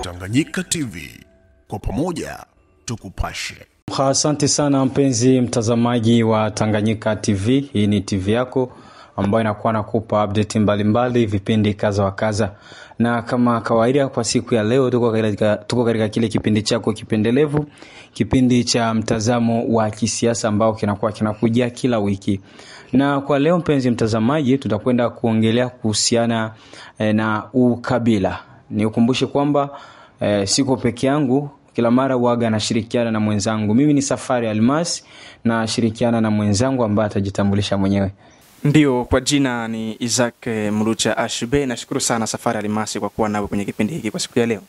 Tanganyika TV, kwa pamoja tukupashe. Asante sana mpenzi mtazamaji wa Tanganyika TV. Hii ni TV yako ambayo inakuwa nakupa update mbalimbali, vipindi kaza wa kaza. Na kama kawaida kwa siku ya leo tuko katika kile kipindi chako kipendelevu, kipindi cha mtazamo wa kisiasa ambao kinakuwa kinakujia kila wiki. Na kwa leo mpenzi mtazamaji, tutakwenda kuongelea kuhusiana na ukabila. Nikukumbushe kwamba siko peke yangu, kila mara huaga nashirikiana na mwenzangu. Mimi ni Safari Almasi na shirikiana na mwenzangu ambaye atajitambulisha mwenyewe. Ndio, kwa jina ni Isaac Mulucha Ashbe. Nashukuru sana Safari Almasi kwa kuwa nawe kwenye kipindi hiki kwa siku ya leo.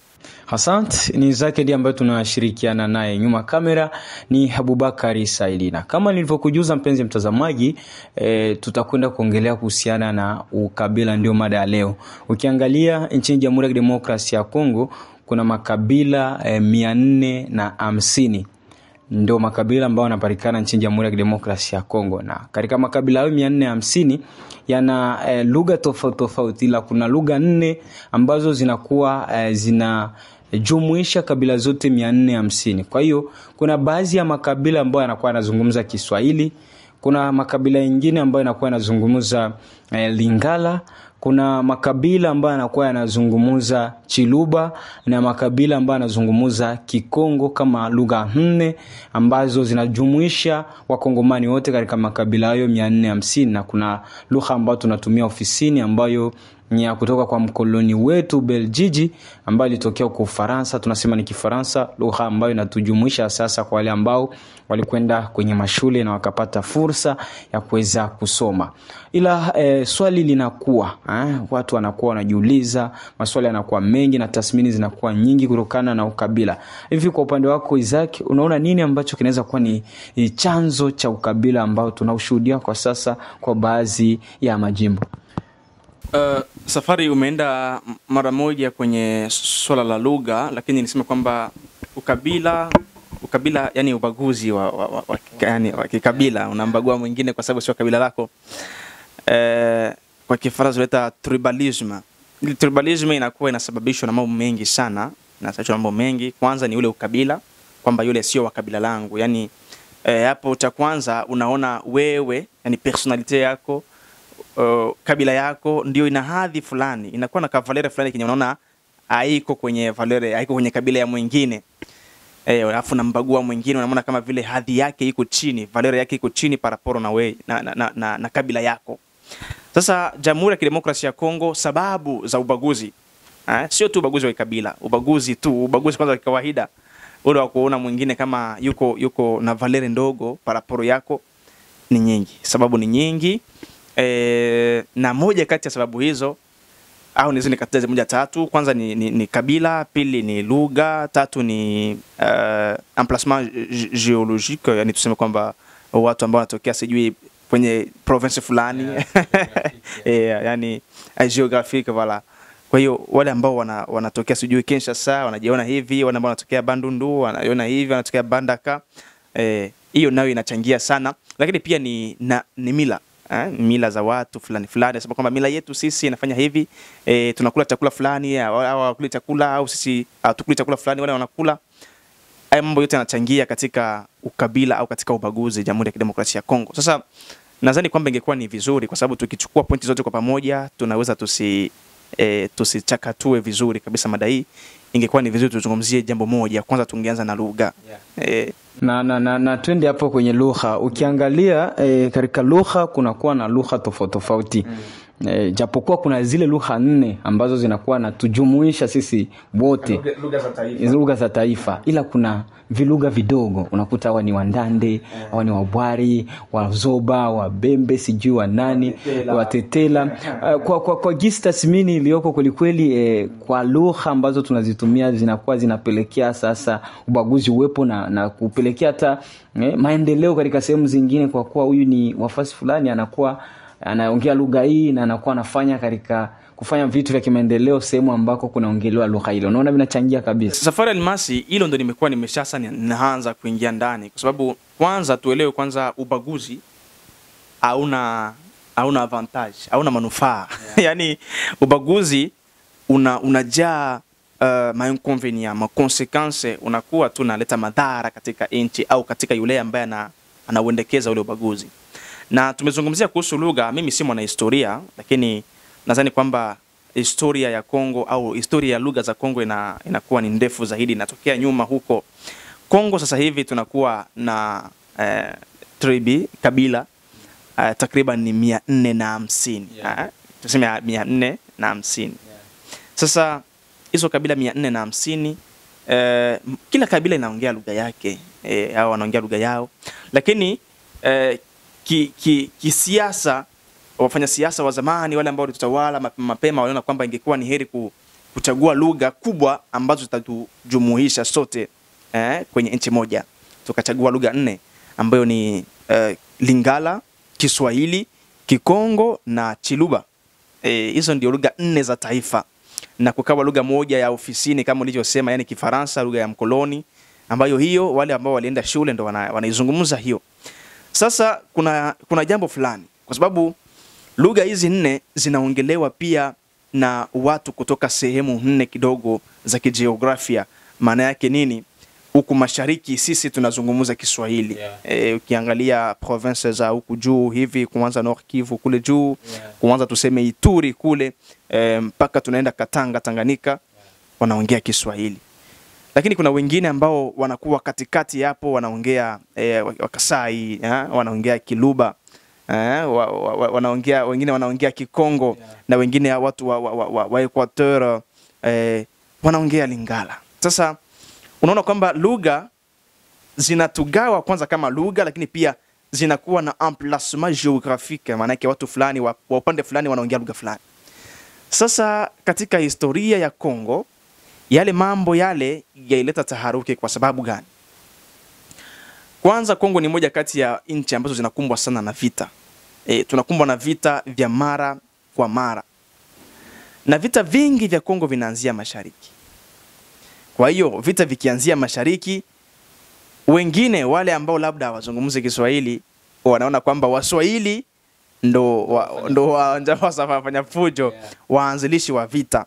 Asante. Ni Isaac ndiye ambaye tunashirikiana naye. Nyuma kamera ni Abubakari Sailina. Kama nilivyokujuza mpenzi mtazamaji, tutakwenda kuongelea kuhusiana na ukabila, ndio mada ya leo. Ukiangalia nchini Jamhuri ya Kidemokrasia ya Kongo kuna makabila 450. Ndio makabila ambayo yanapatikana nchini Jamhuri ya Kidemokrasia ya Kongo, na katika makabila hayo 450 yana lugha tofauti tofauti, ila kuna lugha 4 ambazo zinakuwa zinajumuisha kabila zote 450. Kwa hiyo kuna baadhi ya makabila ambayo yanakuwa yanazungumza Kiswahili, kuna makabila mengine ambayo yanakuwa yanazungumza Lingala, kuna makabila ambayo yanakuwa yanazungumza Chiluba, na makabila ambayo yanazungumza Kikongo, kama lugha 4 ambazo zinajumuisha wakongomani wote katika makabila hayo 450. Na kuna lugha ambayo tunatumia ofisini ambayo ni ya kutoka kwa mkoloni wetu Belgiji, ambayo ilitokea huko Ufaransa, tunasema ni Kifaransa, lugha ambayo inatujumuisha sasa kwa wale ambao walikwenda kwenye mashule na wakapata fursa ya kuweza kusoma. Ila swali linakuwa, watu wanakuwa wanajiuliza, maswali yanakuwa mengi na tathmini zinakuwa nyingi kutokana na ukabila. Hivi kwa upande wako Isaac, unaona nini ambacho kinaweza kuwa ni chanzo cha ukabila ambao tunaushuhudia kwa sasa kwa baadhi ya majimbo? Safari umeenda mara moja kwenye swala la lugha, lakini nisema kwamba ukabila yani ubaguzi wa kikabila, unambagua mwingine kwa sababu sio kabila lako. Kwa Kifaransa tunaita tribalisme. Tribalisme inakuwa inasababishwa na mambo mengi sana, mambo mengi. Kwanza ni ule ukabila, kwamba yule sio wa kabila langu. Yani hapo cha kwanza unaona wewe, yani personality yako, kabila yako ndio ina hadhi fulani, inakuwa na kavalere fulani kenye unaona haiko kwenye valere, haiko kwenye kabila ya mwingine. Alafu nambagua mwingine, unaona kama vile hadhi yake iko chini, valere yake iko chini paraporo na wewe na kabila yako. Sasa Jamhuri ya Kidemokrasia ya Kongo, sababu za ubaguzi, sio tu ubaguzi wa kabila, ubaguzi kwanza wa kawaida, ule wa kuona mwingine kama yuko na valere ndogo paraporo yako, ni nyingi. Sababu ni nyingi. Na moja kati ya sababu hizo, au nizo nikataje moja tatu, kwanza ni kabila, pili ni lugha, tatu ni emplacement géologique, yani tuseme kwamba watu ambao wanatokea sijui kwenye province fulani, yani geographique, voilà. Kwa hiyo wale ambao wanatokea sijui Kinshasa wanajiona hivi, wale ambao wanatokea Bandundu wanajiona hivi, wanatokea Bandaka, hiyo nayo inachangia sana. Lakini pia ni mila, mila za watu fulani, sababu kwamba mila yetu sisi inafanya hivi, tunakula chakula fulani, au wakula chakula, au sisi tukula chakula fulani wale wanakula. Haya mambo yote yanachangia katika ukabila au katika ubaguzi Jamhuri ya Kidemokrasia ya Kongo. Sasa nadhani kwamba ingekuwa ni vizuri, kwa sababu tukichukua pointi zote kwa pamoja tunaweza tusichakatue vizuri kabisa mada hii. Ingekuwa ni vizuri tuzungumzie jambo moja. Kwanza tungeanza na lugha. Na twende hapo kwenye lugha. Ukiangalia katika lugha kunakuwa na lugha tofauti tofauti. Japokuwa kuna zile lugha 4 ambazo zinakuwa na tujumuisha sisi wote, lugha za taifa, ila kuna vilugha vidogo, unakuta hawa ni Wandande, hawa ni Wabwari, Wazoba, Wabembe, sijui wa nani, Watetela. Kwa gisi tathmini iliyoko kweli, kwa lugha ambazo tunazitumia zinakuwa zinapelekea sasa ubaguzi uwepo na kupelekea hata maendeleo katika sehemu zingine, kwa kuwa huyu ni wafasi fulani anakuwa anaongea lugha hii na anakuwa anafanya katika kufanya vitu vya kimaendeleo sehemu ambako kunaongelewa lugha ile. Unaona vinachangia kabisa. Safari Almasi, hilo ndo nimekuwa nimeshasa naanza kuingia ndani, kwa sababu kwanza tuelewe kwanza ubaguzi hauna advantage, hauna manufaa. Yani ubaguzi unajaa ma consequence, unakuwa tu naleta madhara katika nchi au katika yule ambaye anauendekeza ule ubaguzi. Na tumezungumzia kuhusu lugha. Mimi si mwana historia, lakini nadhani kwamba historia ya Kongo au historia ya lugha za Kongo inakuwa ni ndefu zaidi, inatokea nyuma huko Kongo. Sasa hivi tunakuwa na kabila takriban ni 450. Tuseme 450. Sasa hizo kabila 450, kila kabila inaongea lugha yake, au wanaongea lugha yao, lakini kisiasa, wafanya siasa wa zamani wale ambao walitutawala mapema waliona kwamba ingekuwa ni heri kuchagua lugha kubwa ambazo zitatujumuisha sote kwenye nchi moja. Tukachagua lugha 4 ambayo ni Lingala, Kiswahili, Kikongo na Chiluba. Hizo ndio lugha 4 za taifa, na kukawa lugha moja ya ofisini kama nilivyosema, yani Kifaransa, lugha ya mkoloni, ambayo hiyo wale ambao walienda shule ndo wanaizungumza hiyo. Sasa kuna jambo fulani, kwa sababu lugha hizi 4 zinaongelewa pia na watu kutoka sehemu 4 kidogo za kijiografia. Maana yake nini? Huku mashariki sisi tunazungumza Kiswahili. Ukiangalia provinces za huku juu hivi, kuanza Nord Kivu kule juu, kuanza tuseme Ituri kule, mpaka tunaenda Katanga, Tanganyika, wanaongea Kiswahili. Lakini kuna wengine ambao wanakuwa katikati hapo, wanaongea Wakasai, wanaongea Kiluba, wanaongea, wengine wanaongea Kikongo, na wengine watu wa Equateur wanaongea Lingala. Sasa unaona kwamba lugha zinatugawa kwanza kama lugha, lakini pia zinakuwa na emplacement géographique, maana yake watu fulani wa upande fulani wanaongea lugha fulani. Sasa katika historia ya Kongo, yale mambo yale yaileta taharuki kwa sababu gani? Kwanza, Kongo ni moja kati ya nchi ambazo zinakumbwa sana na vita. Tunakumbwa na vita vya mara kwa mara, na vita vingi vya Kongo vinaanzia mashariki. Kwa hiyo vita vikianzia mashariki, wengine wale ambao labda hawazungumzi Kiswahili wanaona kwamba Waswahili ndo wafanya fujo, waanzilishi wa vita.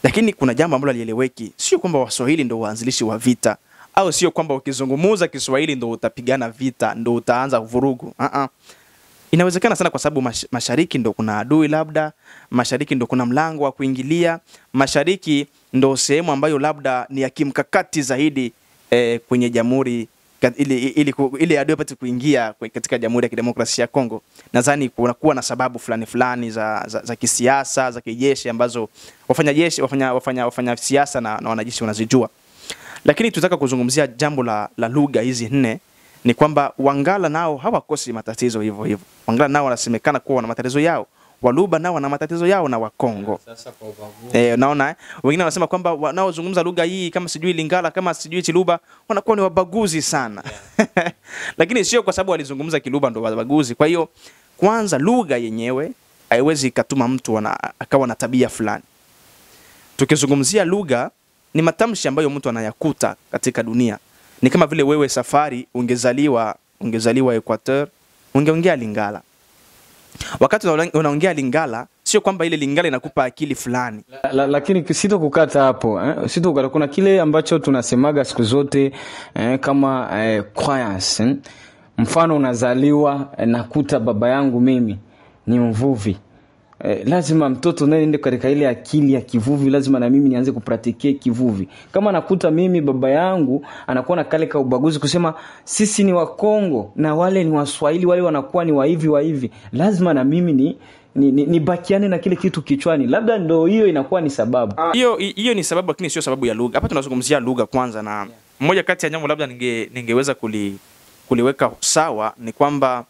Lakini kuna jambo ambalo lieleweki, sio kwamba Waswahili ndo waanzilishi wa vita, au sio kwamba ukizungumza Kiswahili ndo utapigana vita, ndo utaanza vurugu. Inawezekana sana kwa sababu mashariki ndo kuna adui, labda mashariki ndo kuna mlango wa kuingilia, mashariki ndo sehemu ambayo labda ni ya kimkakati zaidi kwenye jamhuri, ili adui apate kuingia katika Jamhuri ya Kidemokrasia ya Kongo. Nadhani kunakuwa na sababu fulani za kisiasa, za kijeshi ambazo wafanya siasa na wanajeshi wanazijua. Lakini tutaka kuzungumzia jambo la lugha hizi 4, ni kwamba Wangala nao hawakosi matatizo hivyo hivyo. Wangala nao wanasemekana kuwa wana matatizo yao, Waluba nao wana matatizo yao, na Wakongo. Unaona wengine wanasema kwamba wanaozungumza lugha hii kama sijui Lingala, kama sijui Chiluba, wanakuwa ni wabaguzi sana. Lakini sio kwa sababu walizungumza Kiluba ndo wabaguzi. Kwa hiyo kwanza, lugha yenyewe haiwezi ikatuma mtu akawa na tabia fulani. Tukizungumzia lugha, ni matamshi ambayo mtu anayakuta katika dunia. Ni kama vile wewe Safari ungezaliwa Equateur, ungeongea Lingala. Wakati unaongea Lingala, sio kwamba ile Lingala inakupa akili fulani. Lakini sito kukata hapo, sito kukata. Kuna kile ambacho tunasemaga siku zote kama croyance. Mfano, unazaliwa nakuta baba yangu mimi ni mvuvi. Lazima mtoto naende katika ile akili ya kivuvi, lazima na mimi nianze kupratike kivuvi. Kama nakuta mimi baba yangu anakuwa na kale ka ubaguzi kusema sisi ni wa Kongo na wale ni Waswahili, wale wanakuwa ni wa hivi, lazima na mimi ni bakiane na kile kitu kichwani. Labda ndo hiyo inakuwa ni sababu. Hiyo ni sababu, lakini sio sababu ya lugha. Hapa tunazungumzia lugha kwanza, na mmoja kati ya jambo labda ningeweza kuliweka sawa ni kwamba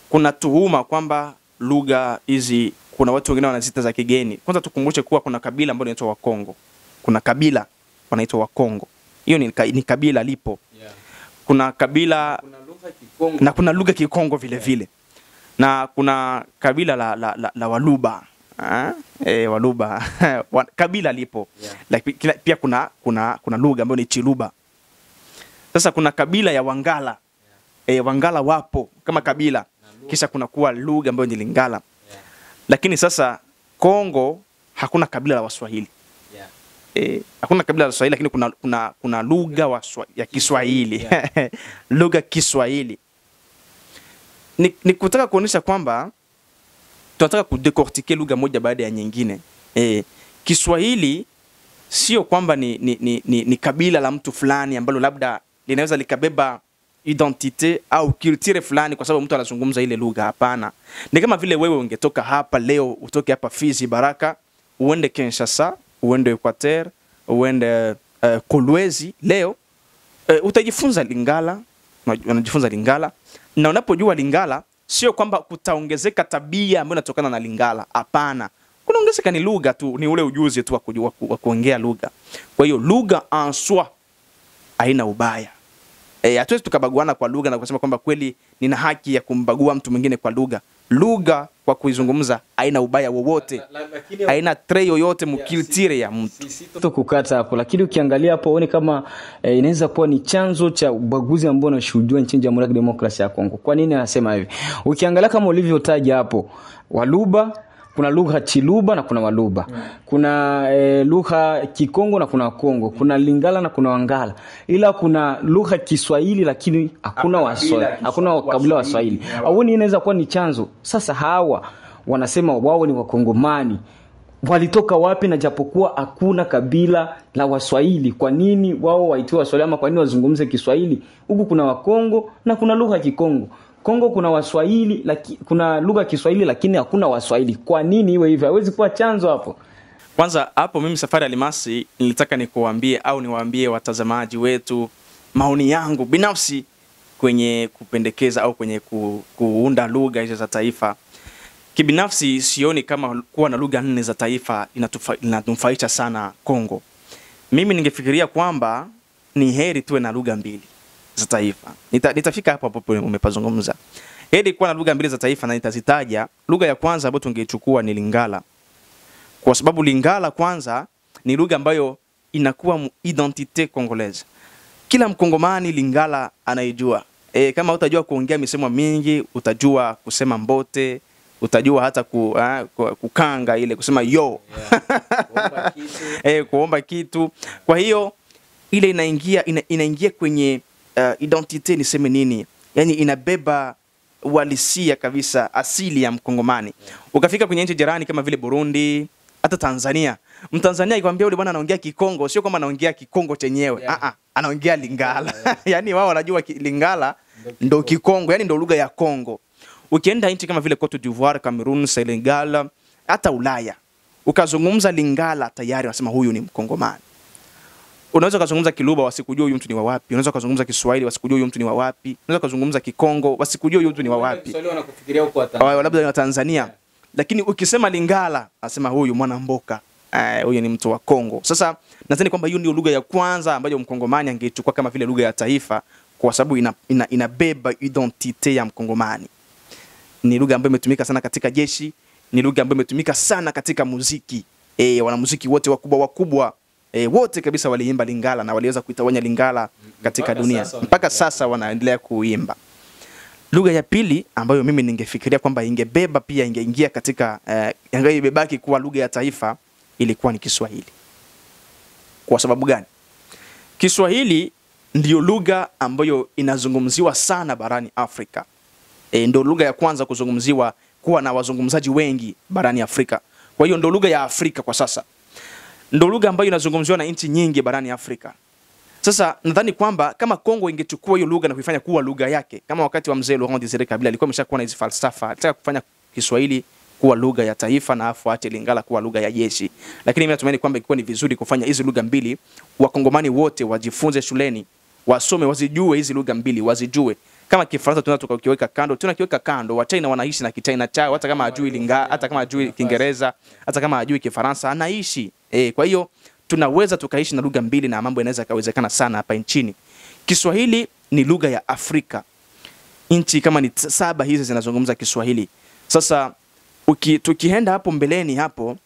kuna tuhuma kwamba lugha hizi kuna watu wengine wanazita za kigeni. Kwanza tukumbushe kuwa kuna kabila ambalo linaitwa Wakongo. Kuna kabila wanaitwa Wakongo. Hiyo ni kabila lipo. Kuna kabila, kuna lugha Kikongo, na kuna lugha Kikongo vile vile. Na kuna kabila la Waluba. Waluba. Kabila lipo. Pia kuna lugha ambayo ni Chiluba. Sasa kuna kabila ya Wangala. Wangala wapo kama kabila. Kisha kuna kuwa lugha ambayo ni Lingala. Lakini sasa Kongo hakuna kabila la Waswahili. Hakuna kabila la Swahili, lakini kuna lugha ya Kiswahili. Lugha Kiswahili. Ni kutaka kuonesha kwamba tunataka kudecortiquer lugha moja baada ya nyingine. Kiswahili sio kwamba ni kabila la mtu fulani ambalo labda linaweza likabeba identite au culture fulani kwa sababu mtu anazungumza ile lugha. Hapana. Ni kama vile wewe ungetoka hapa leo, utoke hapa Fizi Baraka, uende Kinshasa, uende Equateur, uende Kolwezi leo, utajifunza Lingala, unajifunza Lingala. Na unapojua Lingala sio kwamba kutaongezeka tabia ambayo inatokana na Lingala. Hapana. Kunaongezeka ni lugha tu, ni ule ujuzi tu wa kuongea lugha. Kwa hiyo lugha en soi haina ubaya. Hatuwezi tukabaguana kwa lugha na kusema kwamba kweli nina haki ya kumbagua mtu mwingine kwa lugha. Lugha kwa kuizungumza haina ubaya wowote. Haina trait yoyote mukiltire ya mtu. Sisi kukata hapo, lakini ukiangalia hapo uone kama inaweza kuwa ni chanzo cha ubaguzi ambao unashuhudiwa nchini Jamhuri ya Kidemokrasia ya Kongo. Kwa nini anasema hivi? Ukiangalia kama ulivyotaja hapo, Waluba, kuna lugha Chiluba na kuna Waluba. Kuna lugha Kikongo na kuna Kongo. Kuna Lingala na kuna Wangala. Ila kuna lugha Kiswahili lakini hakuna Waswahili. Hakuna kabila wa Swahili. Au ni inaweza kuwa ni chanzo. Sasa hawa wanasema wao ni Wakongomani. Walitoka wapi na japokuwa hakuna kabila la Waswahili? Kwa nini wao waitwe Waswahili ama kwa nini wazungumze Kiswahili? Huku kuna Wakongo na kuna lugha Kikongo. Kongo kuna Waswahili, kuna lugha Kiswahili lakini hakuna Waswahili. Kwa nini iwe hivyo? Hawezi kuwa chanzo hapo. Kwanza hapo mimi Safari Alimasi nilitaka nikuambie au niwaambie watazamaji wetu maoni yangu binafsi kwenye kupendekeza au kwenye kuunda lugha hizo za taifa. Kibinafsi sioni kama kuwa na lugha 4 za taifa inanufaisha sana Kongo. Mimi ningefikiria kwamba ni heri tuwe na lugha 2 za taifa. Nitafika hapo umepazungumza. Heri kuwa na lugha 2 za taifa na nitazitaja. Lugha ya kwanza ambayo tungechukua ni Lingala. Kwa sababu Lingala kwanza ni lugha ambayo inakuwa identite congolaise. Kila Mkongomani Lingala anaijua. Kama utajua kuongea misemo mingi, utajua kusema mbote, utajua hata kukanga ile kusema yo. Kuomba kitu. Kuomba kitu. Kwa hiyo ile inaingia kwenye identite niseme nini? Yani inabeba walisia kabisa asili ya Mkongomani. Ukafika kwenye nchi jirani kama vile Burundi, hata Tanzania. Mtanzania ikwambia yule bwana anaongea Kikongo, sio kama anaongea Kikongo chenyewe. Anaongea Lingala. Yani wao wanajua Lingala ndo Kikongo, yani ndo lugha ya Kongo. Ukienda nchi kama vile Cote d'Ivoire, Cameroon, Senegal, hata Ulaya, ukazungumza Lingala tayari wanasema huyu ni Mkongomani. Unaweza kuzungumza Kiluba wasikujua huyu mtu ni wa wapi. Unaweza kuzungumza Kiswahili wasikujua huyu mtu ni wa wapi. Unaweza kuzungumza Kikongo wasikujua huyu mtu ni wa wapi. Kiswahili wanakufikiria huko Tanzania. Labda ni Tanzania. Lakini ukisema Lingala, anasema huyu mwana mboka. Huyu ni mtu wa Kongo. Sasa nadhani kwamba hiyo ndio lugha ya kwanza ambayo Mkongomani angechukua kama vile lugha ya taifa kwa sababu inabeba identite ya Mkongomani. Ni lugha ambayo imetumika sana katika jeshi, ni lugha ambayo imetumika sana katika muziki. Wanamuziki wote wakubwa wote kabisa waliimba Lingala na waliweza kuitawanya Lingala katika dunia. Mpaka sasa wanaendelea kuimba. Lugha ya pili ambayo mimi ningefikiria kwamba ingebeba pia ingeingia katika ingebebaki kuwa lugha ya taifa ilikuwa ni Kiswahili. Kwa sababu gani? Kiswahili ndio lugha ambayo inazungumziwa sana barani Afrika. Ndio lugha ya kwanza kuzungumziwa kuwa na wazungumzaji wengi barani Afrika. Kwa hiyo ndio lugha ya Afrika kwa sasa. Ndio lugha ambayo inazungumziwa na nchi nyingi barani Afrika. Sasa nadhani kwamba kama Kongo ingechukua hiyo lugha na kuifanya kuwa lugha yake, kama wakati wa mzee Laurent Desire Kabila alikuwa ameshakuwa na hizo falsafa, alitaka kufanya Kiswahili kuwa lugha ya taifa na afuate Lingala kuwa lugha ya jeshi. Lakini mimi natumaini kwamba ilikuwa ni vizuri kufanya hizo lugha 2, Wakongomani wote wajifunze shuleni, wasome, wazijue hizi lugha 2, wazijue. Kama Kifaransa tunataka tukiweka kando, tunakiweka kando. Wa China wanaishi na Kichina chao, hata kama hajui Lingala, hata kama hajui Kiingereza, hata kama hajui Kifaransa, anaishi. Kwa hiyo tunaweza tukaishi na lugha 2 na mambo yanaweza kawezekana sana hapa nchini. Kiswahili ni lugha ya Afrika. Nchi kama ni 7 hizi zinazungumza Kiswahili. Sasa tukienda hapo mbeleni hapo,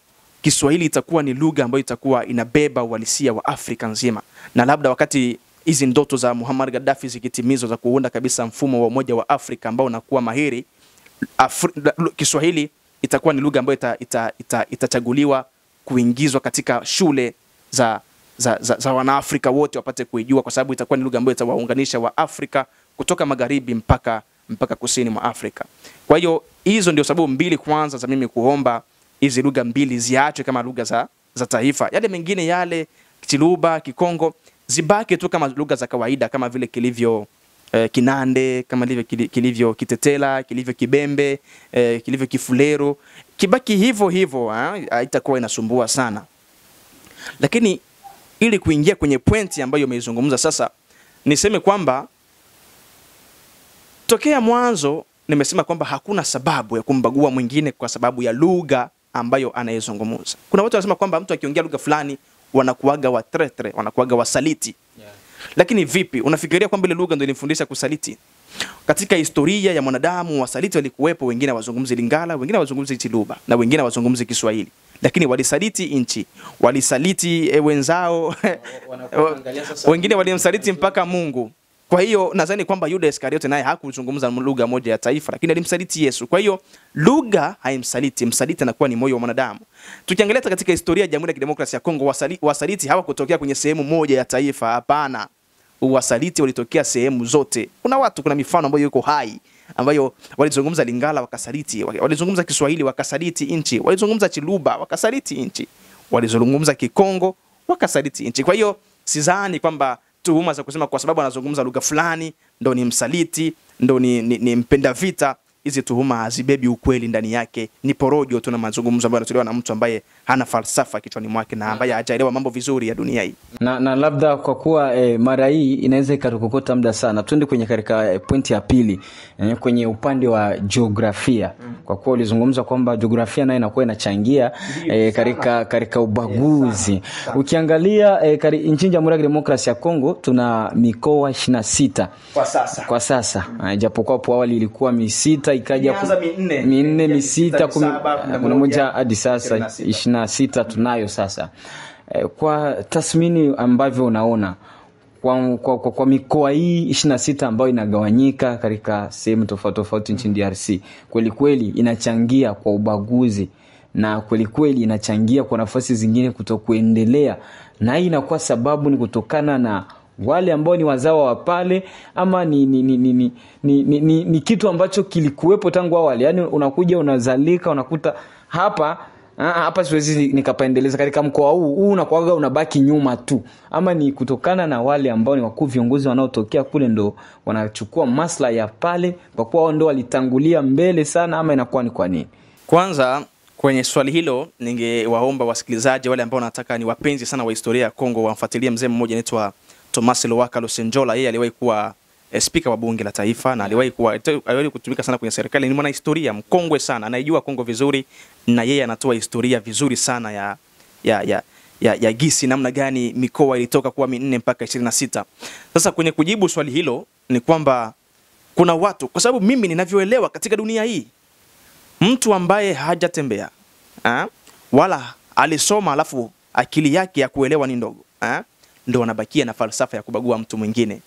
Kiswahili itakuwa ni lugha ambayo itakuwa inabeba uhalisia wa Afrika nzima. Na labda wakati hizi ndoto za Muammar Gaddafi zikitimizwa za kuunda kabisa mfumo wa umoja wa Afrika ambao unakuwa mahiri, Kiswahili itakuwa ni lugha ambayo itachaguliwa kuingizwa katika shule za Wanaafrika wote wapate kuijua, kwa sababu itakuwa ni lugha ambayo itawaunganisha wa Afrika kutoka magharibi mpaka kusini mwa Afrika. Kwa hiyo hizo ndio sababu mbili kwanza za mimi kuomba hizi lugha mbili ziachwe kama lugha za taifa. Yale mengine yale Kiluba, Kikongo zibaki tu kama lugha za kawaida, kama vile kilivyo Kinande, kama kilivyo Kitetela, kilivyo Kibembe, kilivyo Kifulero, kibaki hivyo haitakuwa inasumbua sana. Lakini ili kuingia kwenye pointi ambayo umeizungumza sasa, niseme kwamba tokea mwanzo nimesema kwamba hakuna sababu ya kumbagua mwingine kwa sababu ya lugha ambayo anayezungumza. Kuna watu wanasema kwamba mtu akiongea lugha fulani wanakuaga wa tretre, wanakuaga wasaliti. Lakini vipi? Unafikiria kwamba ile lugha ndio inifundisha kusaliti? Katika historia ya mwanadamu wasaliti walikuwepo, wengine wazungumzi Lingala, wengine wazungumzi Chiluba, na wengine wazungumzi Kiswahili. Lakini walisaliti nchi, walisaliti wenzao, wengine walimsaliti mpaka Mungu. Kwa hiyo nadhani kwamba Yuda Iskariote naye hakuzungumza lugha moja ya taifa, lakini alimsaliti Yesu. Kwa hiyo lugha haimsaliti, msaliti anakuwa ni moyo wa mwanadamu. Tukiangalia katika historia ya Jamhuri ya Kidemokrasia ya Kongo, wasaliti hawakutokea kwenye sehemu moja ya taifa, hapana. Wasaliti walitokea sehemu zote. Kuna mifano ambayo yuko hai ambayo walizungumza Lingala wakasaliti, walizungumza Kiswahili wakasaliti nchi, walizungumza Chiluba wakasaliti nchi, walizungumza Kikongo wakasaliti nchi. Kwa hiyo sidhani kwamba tuhuma za kusema kwa sababu anazungumza lugha fulani ndo ni msaliti, ndo ni mpenda vita, hizi tuhuma hazibebi ukweli ndani yake, ni porojo tu na mazungumzo ambayo yanatolewa na mtu ambaye hana falsafa kichwani mwake na ambaye hajaelewa mambo vizuri ya dunia hii. Na labda kwa kuwa mara hii inaweza ikatukokota muda sana, twende kwenye katika pointi ya pili, kwenye upande wa jiografia. Kwa kuwa ulizungumza kwamba jiografia nayo inakuwa inachangia katika ubaguzi. Ukiangalia nchini Jamhuri ya Kidemokrasia ya Kongo tuna mikoa 26 kwa sasa. Japokuwa hapo awali ilikuwa 6, ikaja 4, 6, 11 hadi sasa 26 tunayo sasa. Kwa tathmini ambavyo unaona kwa mikoa hii 26 ambayo inagawanyika katika sehemu tofauti nchini DRC, kweli inachangia kwa ubaguzi na kweli inachangia kwa nafasi zingine kutokuendelea, na hii inakuwa sababu ni kutokana na wale ambao ni wazawa wa pale, ama ni kitu ambacho kilikuwepo tangu awali. Yani unakuja unazalika unakuta hapa siwezi nikapaendeleza katika mkoa huu unakuaga unabaki nyuma tu, ama ni kutokana na wale ambao ni wakuu viongozi wanaotokea kule ndo wanachukua maslahi ya pale kwa kuwa wao ndo walitangulia mbele sana, ama inakuwa ni kwa nini? Kwanza kwenye swali hilo ningewaomba wasikilizaji wale ambao nataka ni wapenzi sana wa historia ya Kongo wamfuatilie mzee mmoja anaitwa Thomas Lowaka Lusenjola. Yeye aliwahi kuwa speaker wa bunge la taifa na aliwahi kutumika sana kwenye serikali. Ni mwana historia mkongwe sana, anajua Kongo vizuri, na yeye anatoa historia vizuri sana ya gisi namna gani mikoa ilitoka kuwa 4 mpaka 26. Sasa kwenye kujibu swali hilo ni kwamba kuna watu, kwa sababu mimi ninavyoelewa katika dunia hii, mtu ambaye hajatembea wala alisoma alafu akili yake ya kuelewa ni ndogo, ndio anabakia na falsafa ya kubagua mtu mwingine.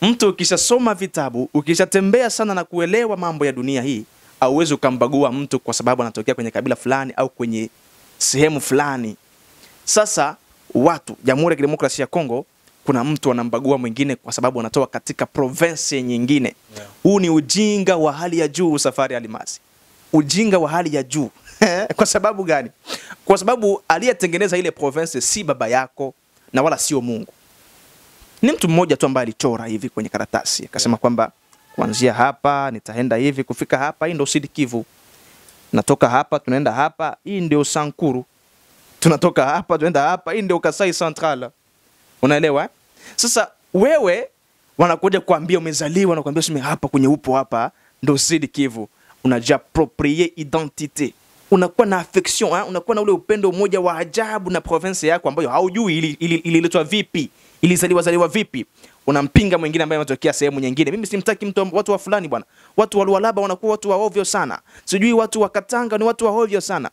Mtu ukishasoma vitabu, ukishatembea sana na kuelewa mambo ya dunia hii, hauwezi ukambagua mtu kwa sababu anatokea kwenye kabila fulani au kwenye sehemu fulani. Sasa watu Jamhuri ya Kidemokrasia ya Kongo, kuna mtu anambagua mwingine kwa sababu anatoka katika province nyingine. Huu ni ujinga wa hali ya juu, Safari Alimasi. Ujinga wa hali ya juu. Kwa sababu gani? Kwa sababu aliyetengeneza ile province si baba yako na wala sio Mungu. Ni mtu mmoja tu ambaye alichora hivi kwenye karatasi, akasema kwamba kuanzia hapa nitaenda hivi kufika hapa, hii ndio Sud Kivu. Natoka hapa tunaenda hapa, hii ndio Sankuru. Tunatoka hapa tunaenda hapa, hii ndio Kasai Central. Unaelewa? Sasa wewe wanakuja kuambia umezaliwa na kuambia useme hapa kwenye upo hapa ndio Sud Kivu. Unajiapproprier identité. Unakuwa na affection, unakuwa na ule upendo mmoja wa ajabu na province yako ambayo haujui ililetwa vipi, ilizaliwa vipi. Unampinga mwingine ambaye ametokea sehemu nyingine. Mimi simtaki watu wa fulani bwana. Watu wa Lualaba wanakuwa watu wa ovyo sana. Sijui watu wa Katanga ni watu wa ovyo sana.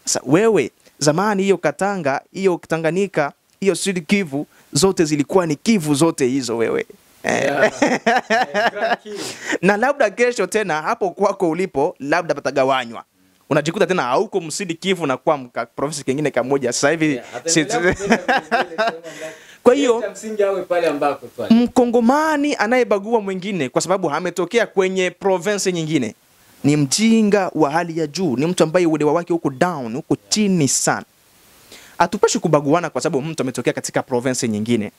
Sasa wewe zamani hiyo Katanga, hiyo Tanganyika, hiyo Sud Kivu zote zilikuwa ni Kivu zote hizo wewe. Na labda kesho tena hapo kwako ulipo labda patagawanywa. unajikuta tena hauko Msidi Kivu na kwa province kingine kamoja sasa hivi. Kwa hiyo Mkongomani anayebagua mwingine kwa sababu ametokea kwenye province nyingine ni mjinga wa hali ya juu, ni mtu ambaye uelewa wake uko down, uko chini sana. Hatupashi kubaguana kwa sababu mtu ametokea katika province nyingine.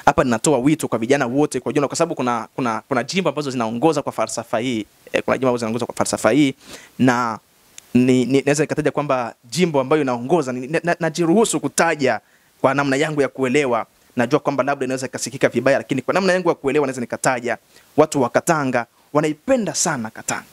Hapa ninatoa wito kwa vijana wote kwa jumla, kwa sababu kuna jimbo ambazo zinaongoza kwa falsafa hii. Kuna jimbo ambazo zinaongoza kwa falsafa hii, na naweza nikataja kwamba jimbo ambayo inaongoza najiruhusu kutaja kwa namna yangu ya kuelewa. Najua kwamba labda inaweza ikasikika vibaya, lakini kwa namna yangu ya kuelewa naweza nikataja. Watu wa Katanga wanaipenda sana Katanga.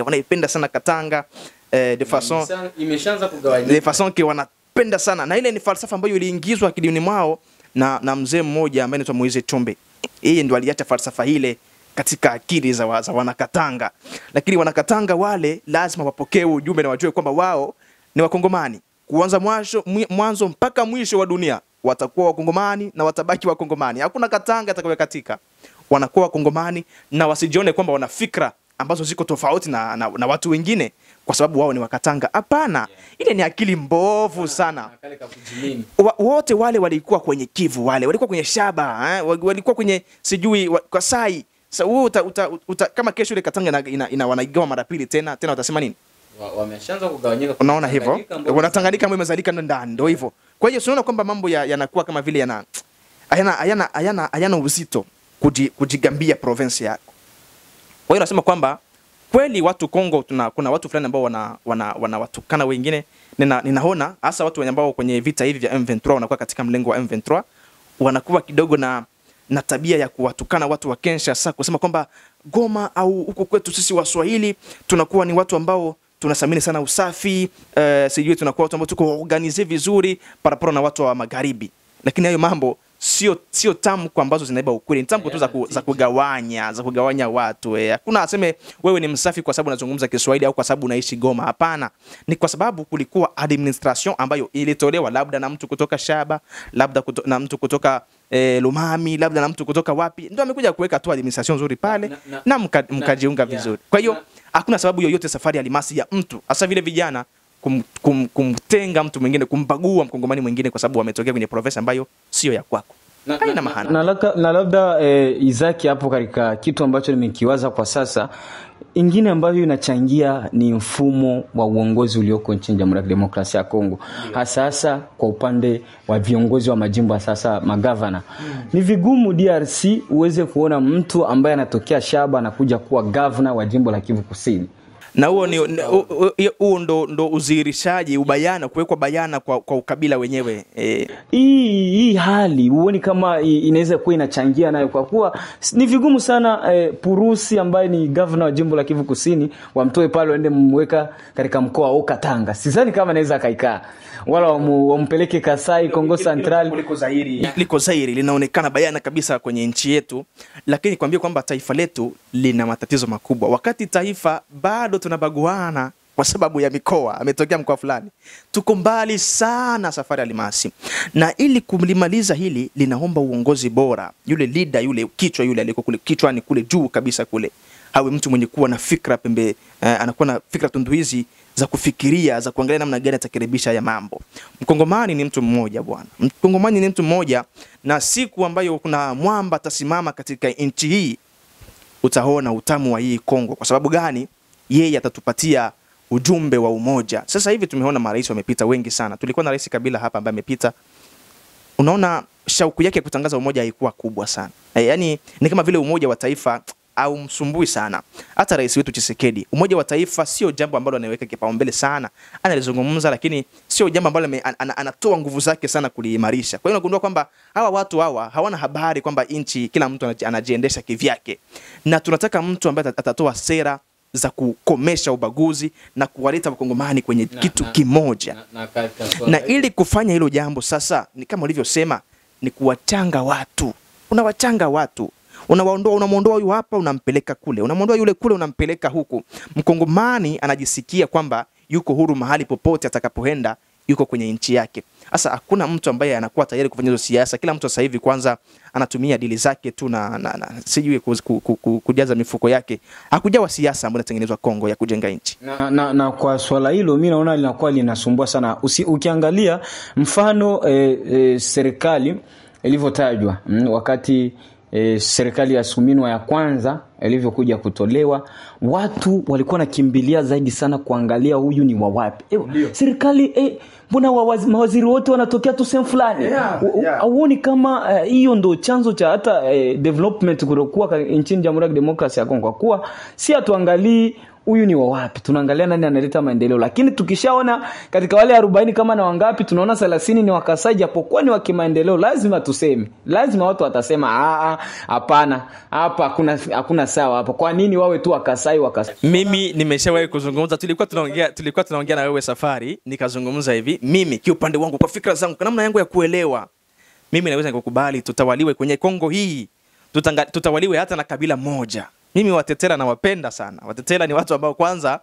Wanaipenda sana Katanga de façon imeshaanza kugawanyika. De façon que wanapenda sana, na ile ni falsafa ambayo iliingizwa akilini mwao na mzee mmoja ambaye anaitwa Moise Chombe. Yeye ndio aliacha falsafa ile katika akili za Wanakatanga. Lakini Wanakatanga wale lazima wapokee ujumbe na wajue kwamba wao ni Wakongomani. Kuanza mwanzo mpaka mwisho wa dunia watakuwa Wakongomani na watabaki Wakongomani. Hakuna Katanga atakayokatika. Wanakuwa Wakongomani na wasijione kwamba wana fikra ambazo ziko tofauti na watu wengine kwa sababu wao ni Wakatanga. Hapana, ile ni akili mbovu sana. Wote wale walikuwa kwenye Kivu, wale walikuwa kwenye Shaba, walikuwa kwenye sijui Kasai. Sasa kama kesho ile Katanga wanaigawa mara pili tena watasema nini? Wameshaanza kugawanyika. Unaona hivyo? Wanatanganyika ambao imezalika ndani, ndio hivyo. Kwa hiyo unaona kwamba mambo yanakuwa kama vile hayana uzito kujigambia province yako. Kwa hiyo nasema kwamba kweli watu Kongo kuna watu fulani ambao wanawatukana wengine. Ninaona hasa watu ambao kwenye vita hivi vya M23 wanakuwa katika mlengo wa M23 wanakuwa kidogo na tabia ya kuwatukana watu wa Kinshasa, kusema kwamba Goma au huko kwetu sisi Waswahili tunakuwa ni watu ambao tunasamini sana usafi, sijui tunakuwa watu ambao tuko organize vizuri paraporo na watu wa magharibi. Lakini hayo mambo sio tamko ambazo zinaiba ukweli, ni tamko tu za kugawanya watu. Hakuna aseme wewe ni msafi kwa sababu unazungumza Kiswahili au kwa sababu unaishi Goma. Hapana, ni kwa sababu kulikuwa administration ambayo ilitolewa labda na mtu kutoka Shaba, labda na mtu kutoka Lumami, labda na mtu kutoka wapi, ndio amekuja kuweka tu administration nzuri pale na mkajiunga vizuri. Kwa hiyo hakuna sababu yoyote safari ya Almasi ya mtu hasa vile vijana kumtenga mtu mwingine, kumbagua Mkongomani mwingine kwa sababu wametokea kwenye province ambayo sio ya kwako. Haina maana. Na labda Izaki hapo katika kitu ambacho nimekiwaza kwa sasa, ingine ambayo inachangia ni mfumo wa uongozi ulioko nchini Jamhuri ya Demokrasia ya Kongo. Hasa kwa upande wa viongozi wa majimbo, sasa magavana. Ni vigumu DRC uweze kuona mtu ambaye anatokea Shaba anakuja kuwa governor wa jimbo la Kivu Kusini. Na huo ndo uzirishaji ubayana, kuwekwa bayana kwa ukabila wenyewe. Hii hali huoni kama inaweza kuwa inachangia nayo, kwa kuwa ni vigumu sana Purusi ambaye ni governor wa jimbo la Kivu Kusini wamtoe pale waende mweka katika mkoa wa Katanga. Sidhani kama anaweza kaikaa, wala wampeleke Kasai, Kongo Central. Liko Zaire linaonekana bayana kabisa kwenye nchi yetu, lakini kwambie kwamba taifa letu lina matatizo makubwa. Wakati taifa bado tunabaguana kwa sababu ya mikoa, ametokea mkoa fulani, tuko mbali sana safari ya Almasi. Na ili kumlimaliza hili linaomba uongozi bora. Yule leader, yule kichwa, yule aliko kule kichwani kule juu kabisa kule, hawe mtu mwenye kuwa na fikra anakuwa na fikra tunduizi za kufikiria, za kuangalia namna gani atakaribisha ya mambo. Mkongomani ni mtu mmoja bwana. Mkongomani ni mtu mmoja, na siku ambayo kuna mwamba atasimama katika nchi hii utaona utamu wa hii Kongo. Kwa sababu gani? Yeye atatupatia ujumbe wa umoja. Sasa hivi tumeona marais wamepita wengi sana. Tulikuwa na Rais Kabila hapa ambaye amepita. Unaona shauku yake kutangaza umoja haikuwa kubwa sana. Yaani ni kama vile umoja wa taifa au msumbui sana. Hata rais wetu Tshisekedi, umoja wa taifa sio jambo ambalo anaweka kipaumbele sana. Analizungumza, lakini sio jambo ambalo anatoa nguvu zake sana kuliimarisha. Kwa hiyo unagundua kwamba hawa watu hawana habari kwamba nchi kila mtu anajiendesha kivyake. Na tunataka mtu ambaye atatoa sera za kukomesha ubaguzi na kuwaleta Wakongomani kwenye kitu kimoja. Na ili kufanya hilo jambo sasa, ni kama ulivyosema, ni kuwachanga watu. Unawachanga watu. Unamuondoa huyu hapa unampeleka kule, unamuondoa yule kule unampeleka huku. Mkongomani anajisikia kwamba yuko huru mahali popote atakapoenda, yuko kwenye nchi yake. Sasa hakuna mtu ambaye anakuwa tayari kufanya hizo siasa. Kila mtu sasa hivi kwanza anatumia dili zake tu na sijui kujaza mifuko yake. Hakujawa siasa ambayo inatengenezwa Kongo ya kujenga nchi. Na kwa swala hilo mimi naona linakuwa linasumbua sana. Ukiangalia mfano serikali ilivyotajwa wakati serikali ya Suminwa ya kwanza ilivyokuja kutolewa, watu walikuwa nakimbilia zaidi sana kuangalia huyu ni wa wapi. Serikali mbona mawaziri wote wanatokea tu sehemu fulani? Auoni kama hiyo ndo chanzo cha hata development kurokuwa nchini Jamhuri ya Demokrasia ya Kongo? Kwa kuwa si atuangalii huyu ni wa wapi, tunaangalia nani analeta maendeleo. Lakini tukishaona katika wale 40 kama na wangapi tunaona 30 ni wakasai japokuwa ni wa kimaendeleo, lazima tuseme, lazima watu watasema hapana, hapa hakuna sawa hapa. Kwa nini wawe tu wakasai? Mimi nimeshawahi kuzungumza, tulikuwa tunaongea na wewe Safari, nikazungumza hivi, mimi kiupande wangu kwa fikra zangu, kwa namna yangu ya kuelewa, mimi naweza nikukubali tutawaliwe kwenye Kongo hii, tutawaliwe hata na kabila moja. Mimi Watetela nawapenda sana. Watetela ni watu ambao kwanza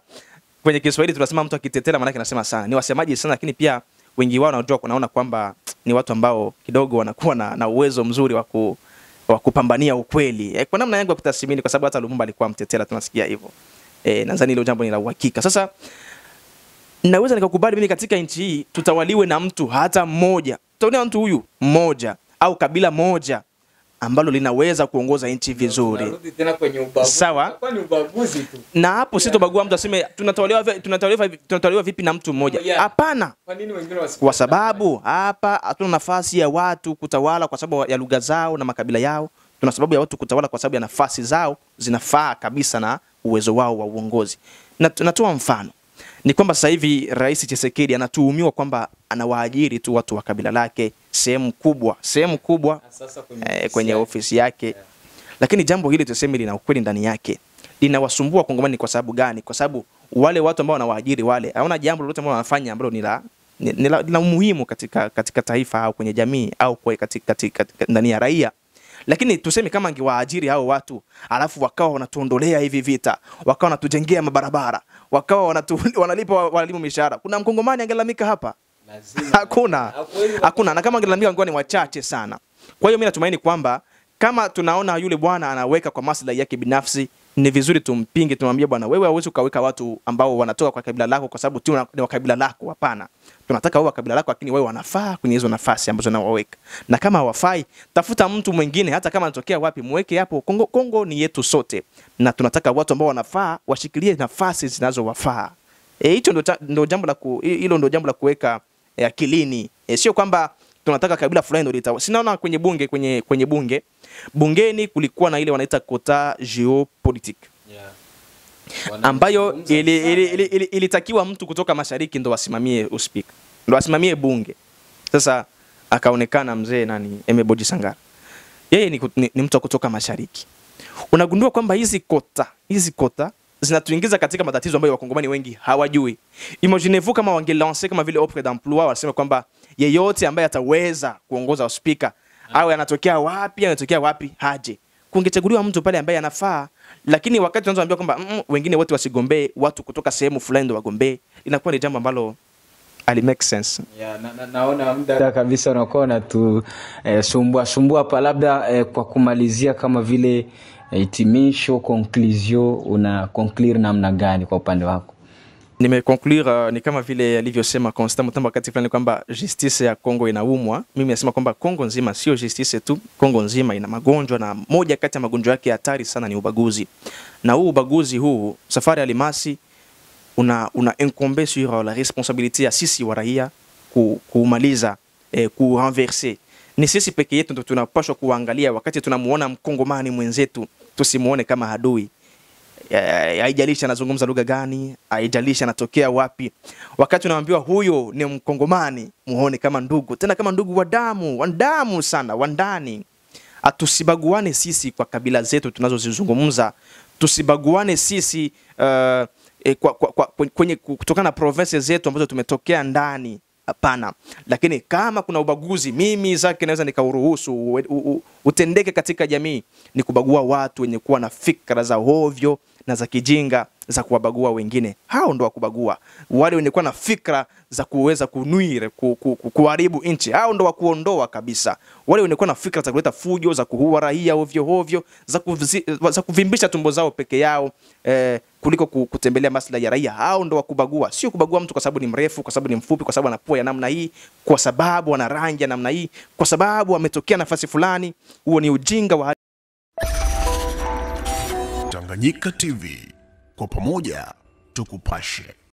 kwenye Kiswahili tunasema mtu akitetela maana yake anasema sana. Ni wasemaji sana, lakini pia wengi wao wanajua kunaona kwamba ni watu ambao kidogo wanakuwa na uwezo mzuri wa kupambania ukweli. Kwa namna yangu ya kutathmini, kwa sababu hata Lumumba alikuwa mtetela, tunasikia hivyo. Nadhani hilo jambo ni la uhakika. Sasa naweza nikakubali mimi katika nchi hii tutawaliwe na mtu hata mmoja. Tutaona mtu huyu mmoja au kabila moja ambalo linaweza kuongoza nchi vizuri. Sawa? Kwa ni ubaguzi tu. Na hapo sitobagua mtu aseme tunatawaliwa vipi na mtu mmoja. Hapana. Kwa nini wengine wasiku? Kwa sababu hapa hatuna nafasi ya watu kutawala kwa sababu ya lugha zao na makabila yao. Tuna sababu ya watu kutawala kwa sababu ya nafasi zao zinafaa kabisa na uwezo wao wa uongozi. Na tunatoa mfano. Ni kwamba sasa hivi Rais Tshisekedi anatuhumiwa kwamba anawaajiri tu watu wa kabila lake sehemu kubwa kwenye ofisi yake. Lakini jambo hili tuseme lina ukweli ndani yake. Linawasumbua Kongomani kwa sababu gani? Kwa sababu wale watu ambao wanawaajiri wale hawana jambo lolote ambalo wanafanya ambalo ni la muhimu katika taifa au kwenye jamii au katika ndani ya raia. Lakini tuseme kama angewaajiri hao watu alafu wakawa wanatuondolea hivi vita, wakawa wanatujengea mabarabara, wakawa wanalipa walimu mishahara, kuna Mkongomani angelalamika hapa? Hakuna. Na kama angelalamika angekuwa ni wachache sana. Kwa hiyo mimi natumaini kwamba kama tunaona yule bwana anaweka kwa maslahi yake binafsi, ni vizuri tumpinge, tumwambie bwana, wewe hauwezi ukaweka watu ambao wanatoka kwa kabila lako kwa sababu tu ni wa kabila lako. Hapana. Tunataka wewe wa kabila lako, lakini wewe wanafaa kwenye hizo nafasi ambazo nawaweka. Na kama hawafai, tafuta mtu mwingine hata kama anatokea wapi, muweke hapo. Kongo ni yetu sote. Na tunataka watu ambao wanafaa washikilie nafasi zinazowafaa. Hicho ndio jambo la kuweka akilini. Sio kwamba tunataka kabila fulani ndio litawa. Sinaona kwenye bunge bungeni kulikuwa na ile wanaita quota geopolitique. Ambayo ilitakiwa mtu kutoka mashariki ndo wasimamie uspika, ndo wasimamie bunge. Sasa akaonekana mzee Emeboji Sangara, yeye ni mtu kutoka mashariki. Unagundua kwamba hizi kota zinatuingiza katika matatizo ambayo wakongomani wengi hawajui. Imaginez-vous kama wangelancer kama vile offre d'emploi, wasema kwamba yeyote ambaye ataweza kuongoza uspika awe anatokea wapi haje, kungechaguliwa mtu pale ambaye anafaa. Lakini wakati tunazoambia kwamba wengine wote wasigombee, watu kutoka sehemu fulani ndio wagombee, inakuwa ni jambo ambalo ali make sense. Naona muda kabisa unakuwa na tu sumbua hapa. Labda kwa kumalizia, kama vile hitimisho, conclusion, una conclure namna gani kwa upande wako? Nimeconclure ni kama vile alivyosema Constant Mutamba wakati fulani kwamba justice ya Kongo inaumwa. Mimi nasema kwamba Kongo nzima sio justice tu, Kongo nzima ina magonjwa, na moja kati ya magonjwa yake hatari sana ni ubaguzi. Na huu ubaguzi huu, Safari Alimasi una incombe sur la responsabilité ya sisi wa raia kumaliza, kurenverser. Ni sisi peke yetu ndio tunapaswa kuangalia wakati tunamuona Mkongomani mwenzetu, tusimuone kama adui. Haijalishi anazungumza lugha gani, haijalishi anatokea wapi. Wakati tunaambiwa huyo ni Mkongomani, muone kama ndugu, tena kama ndugu wa damu sana, wa ndani. Atusibaguane sisi kwa kabila zetu tunazozizungumza, tusibaguane sisi kwenye kutokana na province zetu ambazo tumetokea ndani. Hapana. Lakini kama kuna ubaguzi, mimi zake naweza nikauruhusu utendeke katika jamii, ni kubagua watu wenye kuwa na fikra za hovyo na za kijinga za kuwabagua wengine. Hao ndo wakubagua. Wale wenye kuwa na fikra za kuweza kunuire, kuharibu nchi, hao ndo wakuondoa kabisa. Wale wenye kuwa na fikra za kuleta fujo, za kuua raia ovyo ovyo, za kuvimbisha tumbo zao peke yao, kuliko kutembelea maslahi ya raia, hao ndo wakubagua. Sio kubagua mtu kwa sababu ni mrefu, kwa sababu ni mfupi, kwa sababu ana pua ya namna hii, kwa sababu ana rangi ya namna hii, kwa sababu ametokea nafasi fulani. Huo ni ujinga wa Tanganyika TV, kwa pamoja tukupashe.